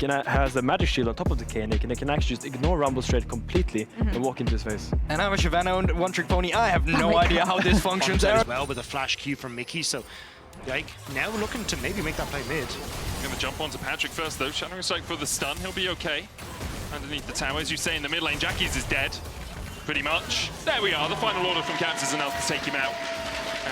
has a magic shield on top of the K-Nick, and they can actually just ignore Rumble straight completely and walk into his face. And I'm a Shyvana and One Trick Pony. I have no idea how this functions as well with a flash Q from Mickey. So, like, now looking to maybe make that play mid. Going to jump onto Patrick first though. Shattering Strike for the stun. He'll be okay. Underneath the tower, as you say, in the mid lane, Jackie's is dead. Pretty much. There we are. The final order from Caps is enough to take him out.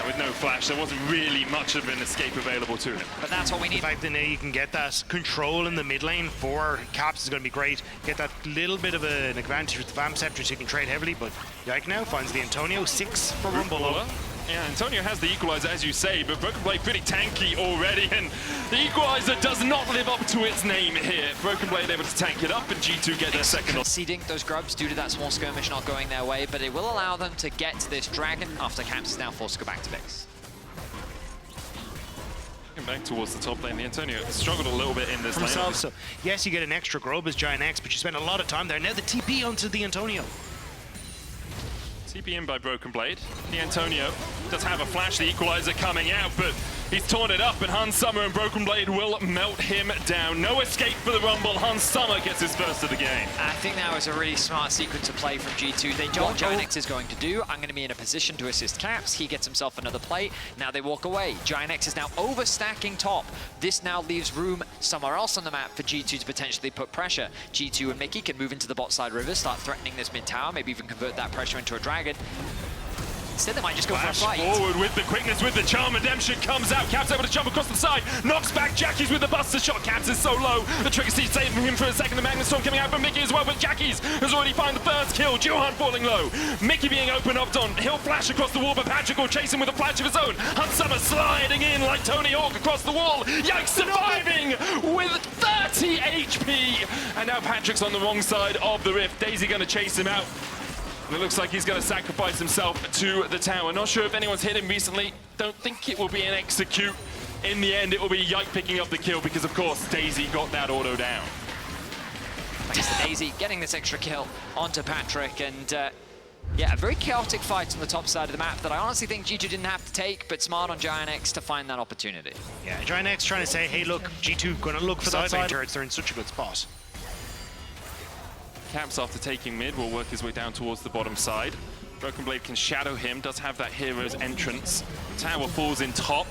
With no flash, there wasn't really much of an escape available to him. But that's what we need. The fact that now you can get that control in the mid lane for Caps is going to be great. Get that little bit of an advantage with the Vamp Scepter so you can trade heavily, but Yike now finds the Antonio, 6 for Rumble. Yeah, Antonio has the equalizer, as you say, but Broken Blade pretty tanky already, and the equalizer does not live up to its name here. Broken Blade able to tank it up, and G2 get their second. Conceding those grubs due to that small skirmish not going their way, but it will allow them to get to this dragon after Caps is now forced to go back to base. Back towards the top lane, the Antonio struggled a little bit in this lane. So, yes, you get an extra grub as GIANTX, but you spend a lot of time there. Now the TP onto the Antonio. TP in by Broken Blade. The Antonio does have a flash, the equalizer coming out, but he's torn it up, and Hans Summer and Broken Blade will melt him down. No escape for the Rumble. Hans Summer gets his first of the game. I think that was a really smart sequence of play from G2. They know what GIANTX is going to do. I'm going to be in a position to assist Caps. He gets himself another plate. Now they walk away. GIANTX is now overstacking top. This now leaves room somewhere else on the map for G2 to potentially put pressure. G2 and Mickey can move into the bot side river, start threatening this mid tower, maybe even convert that pressure into a dragon. Instead, they might just go for a fight. Forward with the quickness, with the charm. Redemption comes out. Caps able to jump across the side. Knocks back Jackie's with the buster shot. Caps is so low. The trigger seed saving him for a second. The Magnus Storm coming out from Mickey as well, but Jackie's has already found the first kill. Johan falling low. Mickey being opened up on. He'll flash across the wall, but Patrick will chase him with a flash of his own. Hans Summer sliding in like Tony Hawk across the wall. Yikes, surviving with 30 HP. And now Patrick's on the wrong side of the rift. Daisy going to chase him out. And it looks like he's going to sacrifice himself to the tower. Not sure if anyone's hit him recently. Don't think it will be an execute. In the end, it will be Yike picking up the kill because, of course, Daisy got that auto down. Thanks to Daisy getting this extra kill onto Patrick. And yeah, a very chaotic fight on the top side of the map that I honestly think G2 didn't have to take, but smart on GIANTX to find that opportunity. Yeah, GIANTX trying to say, hey, look, G2 going to look for that side turrets. They're in such a good spot. Caps, after taking mid, will work his way down towards the bottom side. Broken Blade can shadow him, does have that hero's entrance. Tower falls in top.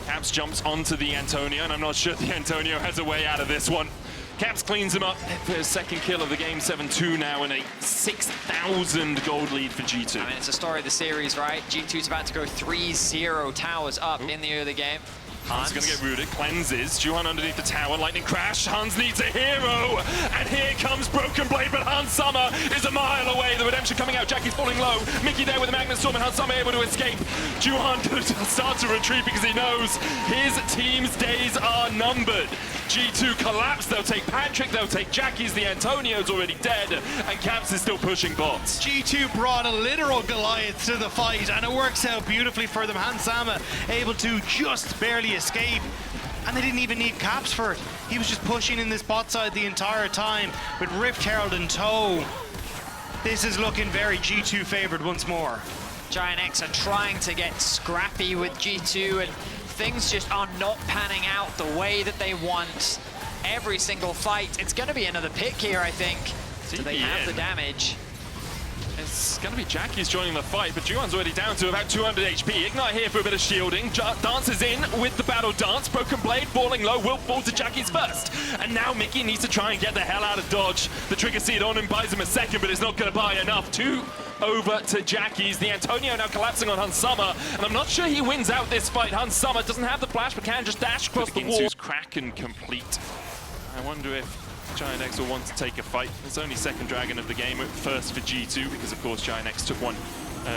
Caps jumps onto the Antonio, and I'm not sure the Antonio has a way out of this one. Caps cleans him up for his second kill of the game, 7-2 now, and a 6,000 gold lead for G2. I mean, it's the story of the series, right? G2's about to go 3-0 towers up in the early game. Hans is going to get rooted, cleanses, Johan underneath the tower, lightning crash, Hans needs a hero, and here comes Broken Blade, but Hans Summer is a mile away, the redemption coming out, Jackie's falling low, Mickey there with the Magnus Storm, and Hans Summer able to escape. Johan going to start to retreat because he knows his team's days are numbered. G2 collapse, they'll take Patrick, they'll take Jackie's, the Antonio's already dead, and Caps is still pushing bots. G2 brought a literal Goliath to the fight, and it works out beautifully for them. Hans Summer able to just barely escape, and they didn't even need Caps for it. He was just pushing in this bot side the entire time with Rift Herald in tow. This is looking very G2 favored once more. GIANTX are trying to get scrappy with G2, and things just are not panning out the way that they want. Every single fight, it's going to be another pick here, I think. So they have the damage. It's going to be Jackie's joining the fight, but Juan's already down to about 200 HP. Ignite here for a bit of shielding. Dance is in with the battle dance. Broken Blade falling low will fall to Jackie's first. And now Mickey needs to try and get the hell out of dodge. The trigger seed on him buys him a second, but it's not going to buy enough. 2 over to Jackie's. The Antonio now collapsing on Hans Summer, and I'm not sure he wins out this fight. Hans Summer doesn't have the flash, but can just dash across the wall. Crack and complete. I wonder if GIANTX will want to take a fight. It's only second dragon of the game, first for G2, because of course GIANTX took one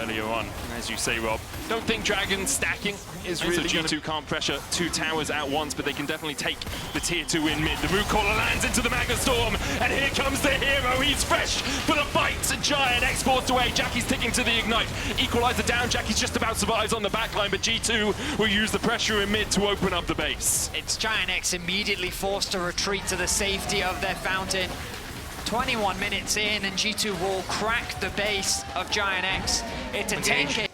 earlier on. And as you say, Rob, don't think dragon stacking is really so G2 can't pressure 2 towers at once, but they can definitely take the tier 2 in mid. The root caller lands into the Magnus Storm, and here comes the hero. He's fresh for the fight. GIANTX forced away. Jackie's ticking to the ignite. Equalizer down. Jackie's just about survives on the backline, but G2 will use the pressure in mid to open up the base. It's GIANTX immediately forced to retreat to the safety of their fountain. 21 minutes in, and G2 will crack the base of GIANTX. It's a 10K.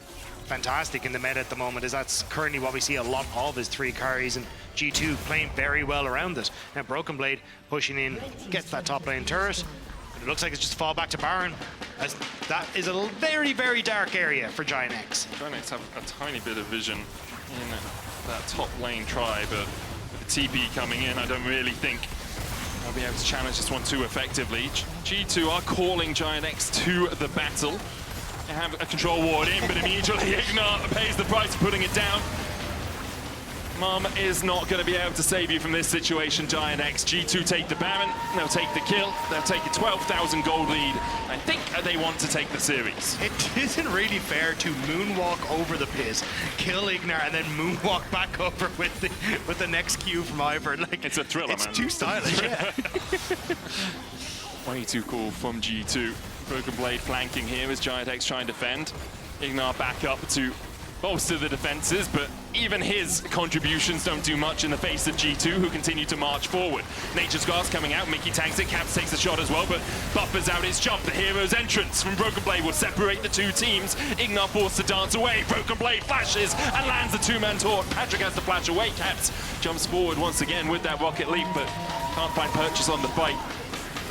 fantastic in the meta at the moment, as that's currently what we see a lot of, is 3 carries, and G2 playing very well around it. Now Broken Blade pushing in, gets that top lane turret. It looks like it's just a fall back to Baron, as that is a very, very dark area for GIANTX. GIANTX have a tiny bit of vision in that top lane try, but with the TP coming in, I don't really think they'll be able to challenge this one too effectively. G2 are calling GIANTX to the battle. They have a control ward in, but immediately Ignat pays the price of putting it down. Mom is not going to be able to save you from this situation, GIANTX. G2 take the Baron, they'll take the kill, they'll take a 12,000 gold lead. I think they want to take the series. It isn't really fair to moonwalk over the pit, kill Ignar, and then moonwalk back over with the next Q from Ivor. Like, it's a thriller, it's man. too stylish, yeah. Way too cool from G2. Broken Blade flanking here as GIANTX try and defend. Ignar back up to bolster the defenses, but even his contributions don't do much in the face of G2, who continue to march forward. Nature's Scars coming out, Mickey tanks it, Caps takes a shot as well, but buffers out his jump. The hero's entrance from Broken Blade will separate the two teams. Ignar forced to dance away, Broken Blade flashes and lands the 2-man taunt. Patrick has to flash away, Caps jumps forward once again with that rocket leap, but can't find purchase on the fight.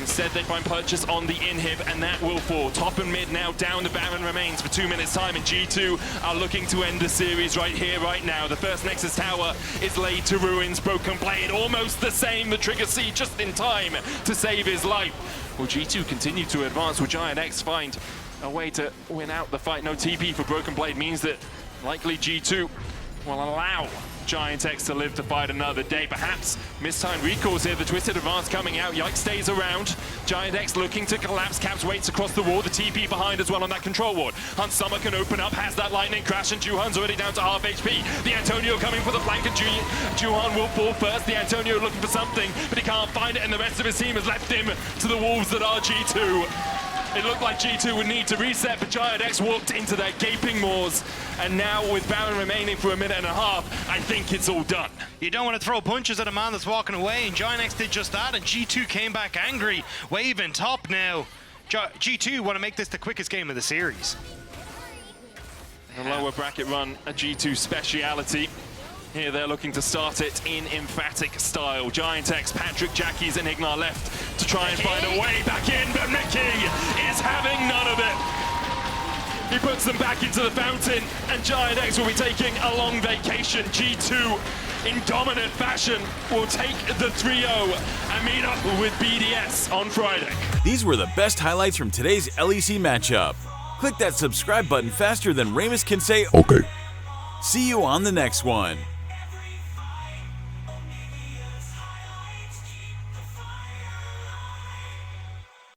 Instead, they find purchase on the inhib, and that will fall. Top and mid now down. The Baron remains for 2 minutes time, and G2 are looking to end the series right here, right now. The first Nexus tower is laid to ruins. Broken Blade almost the same. The Trigger C just in time to save his life. Will G2 continue to advance? Will GIANTX find a way to win out the fight? No TP for Broken Blade means that likely G2 will allow GIANTX to live to fight another day. Perhaps mistimed recalls here. The Twisted Advance coming out. Yike stays around. GIANTX looking to collapse. Caps waits across the wall. The TP behind as well on that control ward. Hunt Summer can open up. Has that lightning crash, and Juhan's already down to half HP. The Antonio coming for the flank, and Juhan will fall first. The Antonio looking for something, but he can't find it, and the rest of his team has left him to the wolves that are G2. It looked like G2 would need to reset, but GIANTX walked into their gaping maws. And now with Baron remaining for a minute and a half, I think it's all done. You don't want to throw punches at a man that's walking away, and GIANTX did just that, and G2 came back angry, waving top now. G2 want to make this the quickest game of the series. The lower bracket run, a G2 speciality. Here they're looking to start it in emphatic style. GIANTX, Patrick, Jackies, and Ignar left to try and find a way back in, but Mickey is having none of it. He puts them back into the fountain, and GIANTX will be taking a long vacation. G2, in dominant fashion, will take the 3-0 and meet up with BDS on Friday. These were the best highlights from today's LEC matchup. Click that subscribe button faster than Ramus can say okay. See you on the next one.